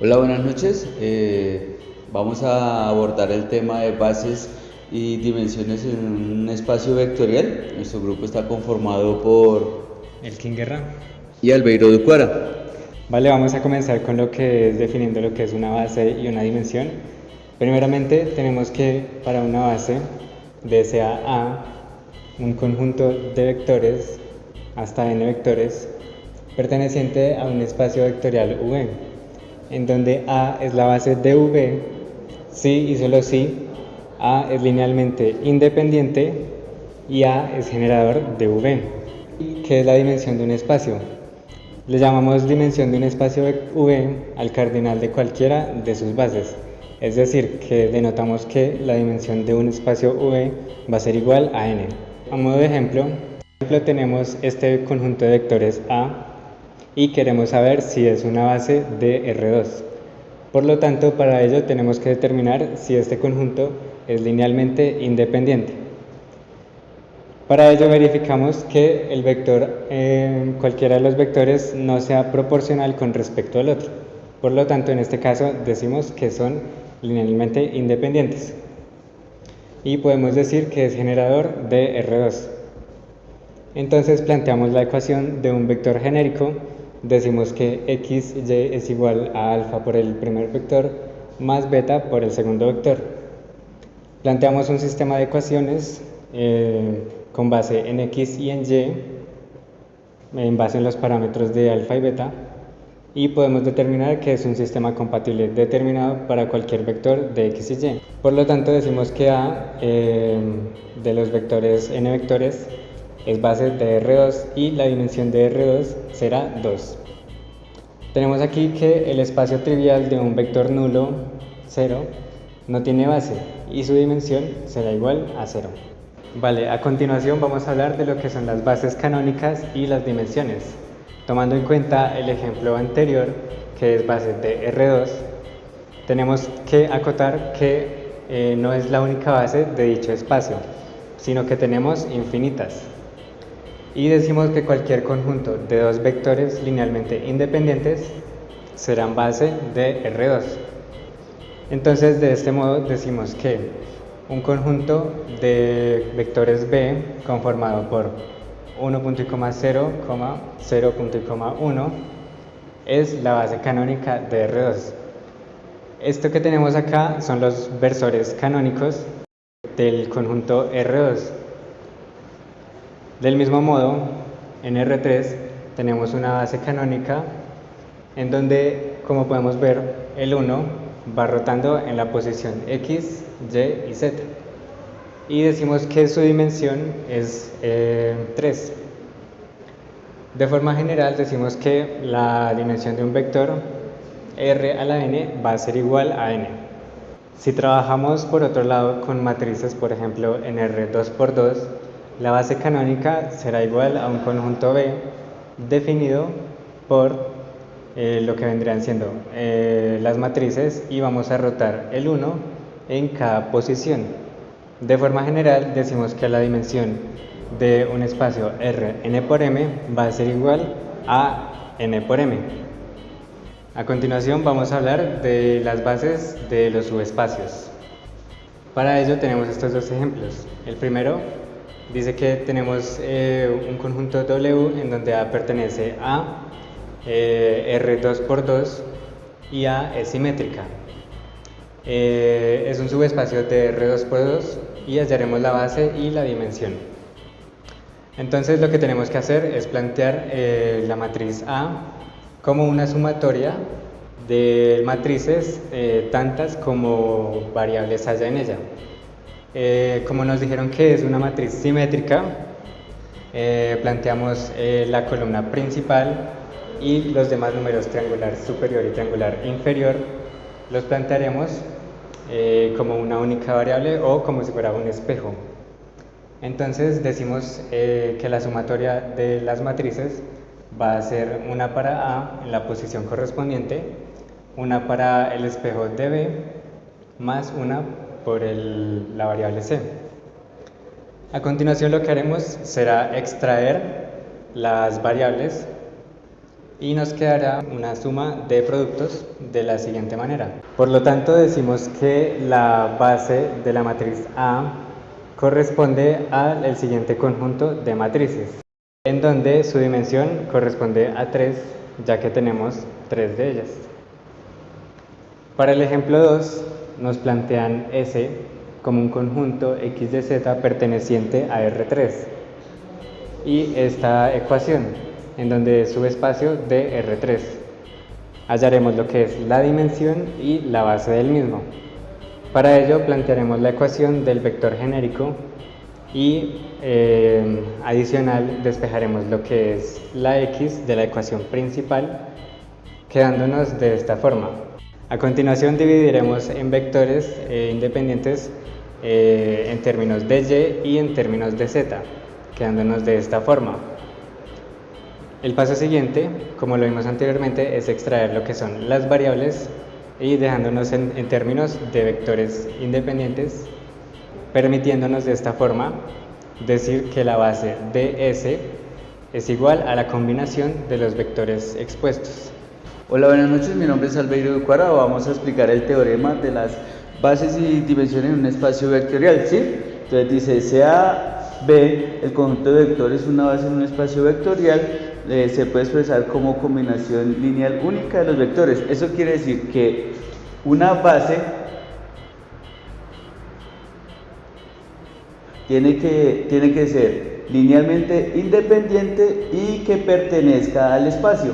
Hola, buenas noches. Vamos a abordar el tema de bases y dimensiones en un espacio vectorial. Nuestro grupo está conformado por Elkin Guerra. y Albeiro Ducuara. Vale, vamos a comenzar con lo que es definiendo lo que es una base y una dimensión. Primeramente tenemos que para una base sea A un conjunto de vectores hasta n vectores perteneciente a un espacio vectorial V, en donde A es la base de V si y solo si A es linealmente independiente y A es generador de V, que es la dimensión de un espacio. Le llamamos dimensión de un espacio V al cardinal de cualquiera de sus bases, es decir, que denotamos que la dimensión de un espacio V va a ser igual a n. A modo de ejemplo, tenemos este conjunto de vectores A y queremos saber si es una base de R2. Por lo tanto, para ello tenemos que determinar si este conjunto es linealmente independiente. Para ello verificamos que el vector, cualquiera de los vectores, no sea proporcional con respecto al otro. Por lo tanto, en este caso decimos que son linealmente independientes. Y podemos decir que es generador de R2. Entonces planteamos la ecuación de un vector genérico. Decimos que x, y es igual a alfa por el primer vector más beta por el segundo vector. Planteamos un sistema de ecuaciones con base en x y en y, en base en los parámetros de alfa y beta, y podemos determinar que es un sistema compatible determinado para cualquier vector de x y y. Por lo tanto, decimos que A de los vectores n vectores es base de R2 y la dimensión de R2 será 2. Tenemos aquí que el espacio trivial de un vector nulo, 0, no tiene base y su dimensión será igual a 0. Vale, a continuación vamos a hablar de lo que son las bases canónicas y las dimensiones. Tomando en cuenta el ejemplo anterior, que es base de R2, tenemos que acotar que no es la única base de dicho espacio, sino que tenemos infinitas. Y decimos que cualquier conjunto de dos vectores linealmente independientes serán base de R2. Entonces, de este modo decimos que un conjunto de vectores B conformado por 1.0,0.1 es la base canónica de R2. Esto que tenemos acá son los versores canónicos del conjunto R2. Del mismo modo, en R3 tenemos una base canónica en donde, como podemos ver, el 1 va rotando en la posición X, Y y Z. Y decimos que su dimensión es 3. De forma general decimos que la dimensión de un vector R a la n va a ser igual a n. Si trabajamos por otro lado con matrices, por ejemplo en R 2×2, la base canónica será igual a un conjunto B definido por lo que vendrían siendo las matrices, y vamos a rotar el 1 en cada posición. De forma general decimos que la dimensión de un espacio R n por m va a ser igual a n por m. A continuación vamos a hablar de las bases de los subespacios. Para ello tenemos estos dos ejemplos. El primero dice que tenemos un conjunto W en donde A pertenece a R2×2 y A es simétrica. Es un subespacio de R2×2 y hallaremos la base y la dimensión. Entonces lo que tenemos que hacer es plantear la matriz A como una sumatoria de matrices tantas como variables haya en ella. Como nos dijeron que es una matriz simétrica, planteamos la columna principal y los demás números triangular superior y triangular inferior los plantearemos como una única variable o como si fuera un espejo. Entonces decimos que la sumatoria de las matrices va a ser una para A en la posición correspondiente, una para el espejo de B, más una por la variable C. A continuación lo que haremos será extraer las variables y nos quedará una suma de productos de la siguiente manera. Por lo tanto, decimos que la base de la matriz A corresponde al siguiente conjunto de matrices, en donde su dimensión corresponde a 3, ya que tenemos 3 de ellas. Para el ejemplo 2, nos plantean S como un conjunto X de Z perteneciente a R3 y esta ecuación, en donde es subespacio de R3. Hallaremos lo que es la dimensión y la base del mismo. Para ello plantearemos la ecuación del vector genérico y adicional despejaremos lo que es la X de la ecuación principal, quedándonos de esta forma. A continuación dividiremos en vectores independientes en términos de Y y en términos de Z, quedándonos de esta forma. El paso siguiente, como lo vimos anteriormente, es extraer lo que son las variables y dejándonos en términos de vectores independientes, permitiéndonos de esta forma decir que la base de S es igual a la combinación de los vectores expuestos. Hola, buenas noches, mi nombre es Albeiro Ducuara. Vamos a explicar el teorema de las bases y dimensiones en un espacio vectorial, ¿sí? Entonces dice, sea B, el conjunto de vectores, una base en un espacio vectorial, se puede expresar como combinación lineal única de los vectores. Eso quiere decir que una base tiene que ser linealmente independiente y que pertenezca al espacio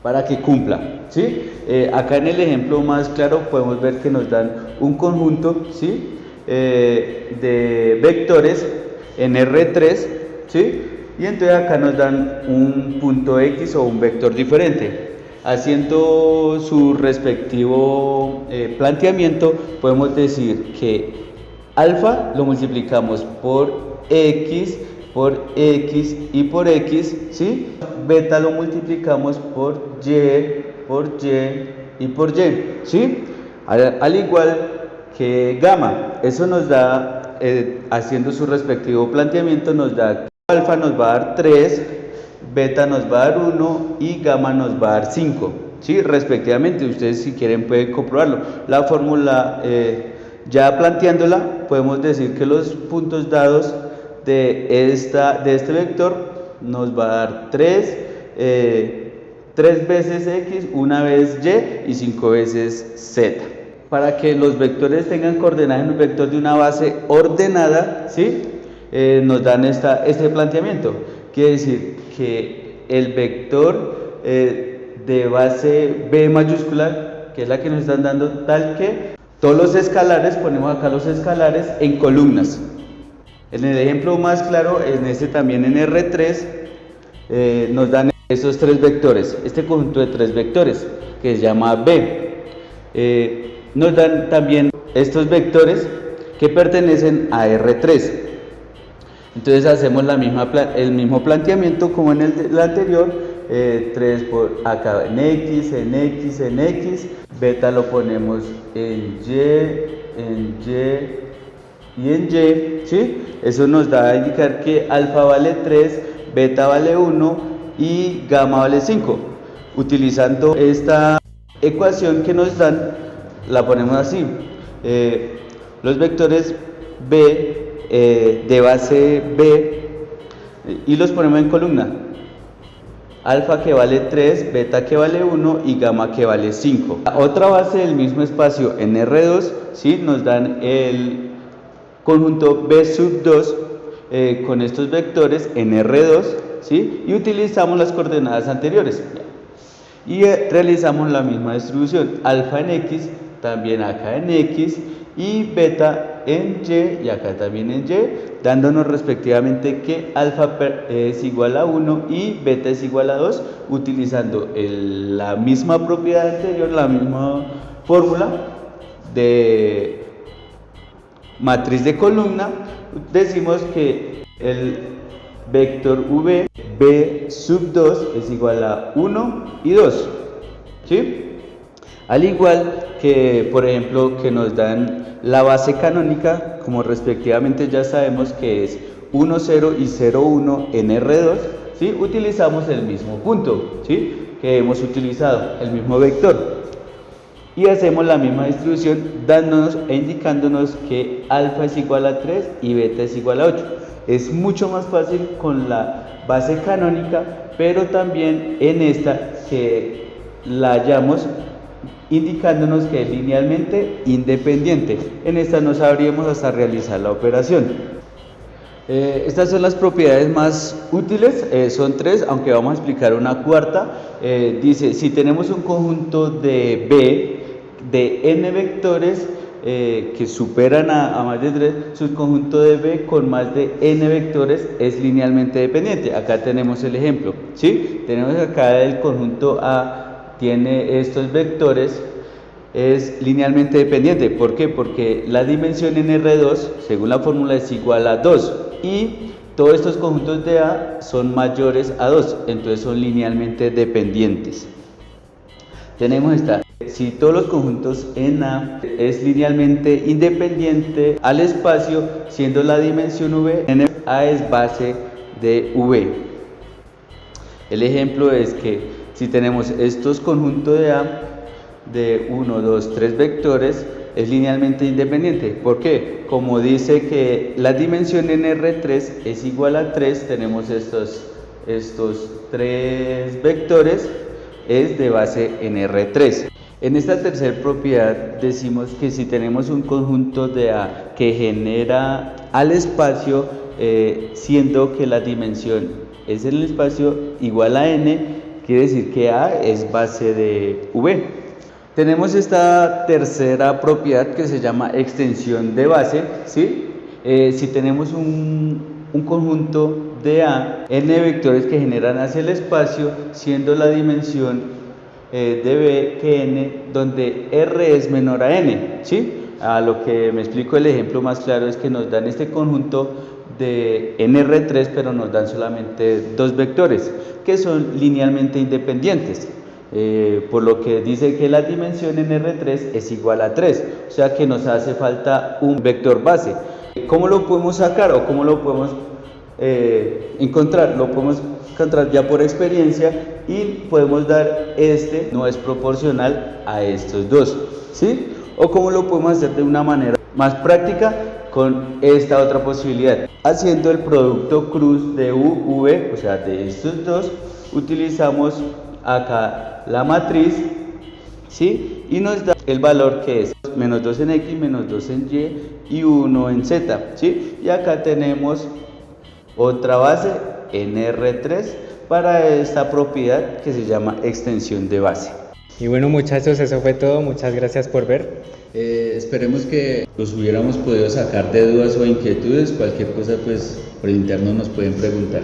para que cumpla, ¿sí? Acá en el ejemplo más claro podemos ver que nos dan un conjunto, ¿sí? De vectores en R3, ¿sí? Y entonces acá nos dan un punto X o un vector diferente. Haciendo su respectivo planteamiento, podemos decir que alfa lo multiplicamos por X y por X, ¿sí? Beta lo multiplicamos por Y y por Y, ¿sí? Al igual que gamma. Eso nos da, haciendo su respectivo planteamiento, nos da alfa nos va a dar 3, beta nos va a dar 1 y gamma nos va a dar 5, ¿sí? Respectivamente. Ustedes, si quieren, pueden comprobarlo. La fórmula, ya planteándola, podemos decir que los puntos dados de este vector nos va a dar 3 veces X, una vez Y y 5 veces Z. Para que los vectores tengan coordenadas en un vector de una base ordenada, ¿sí? Nos dan este planteamiento. Quiere decir que el vector de base B mayúscula, que es la que nos están dando, tal que todos los escalares, ponemos acá los escalares en columnas. En el ejemplo más claro, también en R3, nos dan esos 3 vectores, este conjunto de 3 vectores que se llama B. Nos dan también estos vectores que pertenecen a R3. Entonces hacemos el mismo planteamiento como en el anterior, 3 por acá en X, beta lo ponemos en Y y en Y, ¿sí? Eso nos da a indicar que alfa vale 3, beta vale 1 y gamma vale 5. Utilizando esta ecuación que nos dan, la ponemos así, los vectores B de base B y los ponemos en columna, alfa que vale 3, beta que vale 1 y gamma que vale 5. Otra base del mismo espacio en R2, ¿sí? Nos dan el conjunto B sub 2 con estos vectores en R2, ¿sí? Y utilizamos las coordenadas anteriores y realizamos la misma distribución, alfa en X, también acá en X, y beta en Y y acá también en Y, dándonos respectivamente que alfa es igual a 1 y beta es igual a 2, utilizando la misma propiedad anterior, la misma fórmula de matriz de columna. Decimos que el vector V, B sub 2 es igual a 1 y 2, ¿sí? Al igual que, por ejemplo, que nos dan la base canónica, como respectivamente ya sabemos que es 1, 0 y 0, 1 en R2, ¿sí? Utilizamos el mismo punto, ¿sí? Que hemos utilizado, el mismo vector. Y hacemos la misma distribución dándonos e indicándonos que alfa es igual a 3 y beta es igual a 8. Es mucho más fácil con la base canónica, pero también en esta que la hallamos indicándonos que es linealmente independiente. En esta no sabríamos hasta realizar la operación. Estas son las propiedades más útiles, son 3, aunque vamos a explicar una cuarta. Dice, si tenemos un conjunto de B de n vectores que superan a más de 3, su conjunto de B con más de n vectores es linealmente dependiente. Acá tenemos el ejemplo, ¿sí? Tenemos acá el conjunto A, tiene estos vectores, es linealmente dependiente. ¿Por qué? Porque la dimensión en R2, según la fórmula, es igual a 2 y todos estos conjuntos de A son mayores a 2, entonces son linealmente dependientes. Tenemos esta, si todos los conjuntos en A es linealmente independiente al espacio, siendo la dimensión V, en A es base de V. El ejemplo es que si tenemos estos conjuntos de A de 1, 2, 3 vectores, es linealmente independiente. ¿Por qué? Como dice que la dimensión en R3 es igual a 3, tenemos estos 3 vectores, es de base en R3. En esta tercera propiedad decimos que si tenemos un conjunto de A que genera al espacio, siendo que la dimensión es en el espacio igual a n, quiere decir que A es base de V. Tenemos esta tercera propiedad que se llama extensión de base, ¿sí? Si tenemos un conjunto de A, n vectores que generan hacia el espacio, siendo la dimensión de B que n, donde R es menor a n, ¿sí? A lo que me explico, el ejemplo más claro es que nos dan este conjunto de nr3, pero nos dan solamente 2 vectores que son linealmente independientes. Por lo que dice que la dimensión en R3 es igual a 3, o sea que nos hace falta un vector base. ¿Cómo lo podemos sacar o cómo lo podemos encontrar? Lo podemos encontrar ya por experiencia y podemos dar este no es proporcional a estos dos, ¿sí? O cómo lo podemos hacer de una manera más práctica con esta otra posibilidad, haciendo el producto cruz de U, V, o sea de estos dos, utilizamos acá la matriz, ¿sí? Y nos da el valor que es menos 2 en X, menos 2 en Y y 1 en Z, ¿sí? Y acá tenemos otra base en R3 para esta propiedad que se llama extensión de base. Y bueno, muchachos, eso fue todo. Muchas gracias por ver. Esperemos que los hubiéramos podido sacar de dudas o inquietudes. Cualquier cosa pues por interno nos pueden preguntar.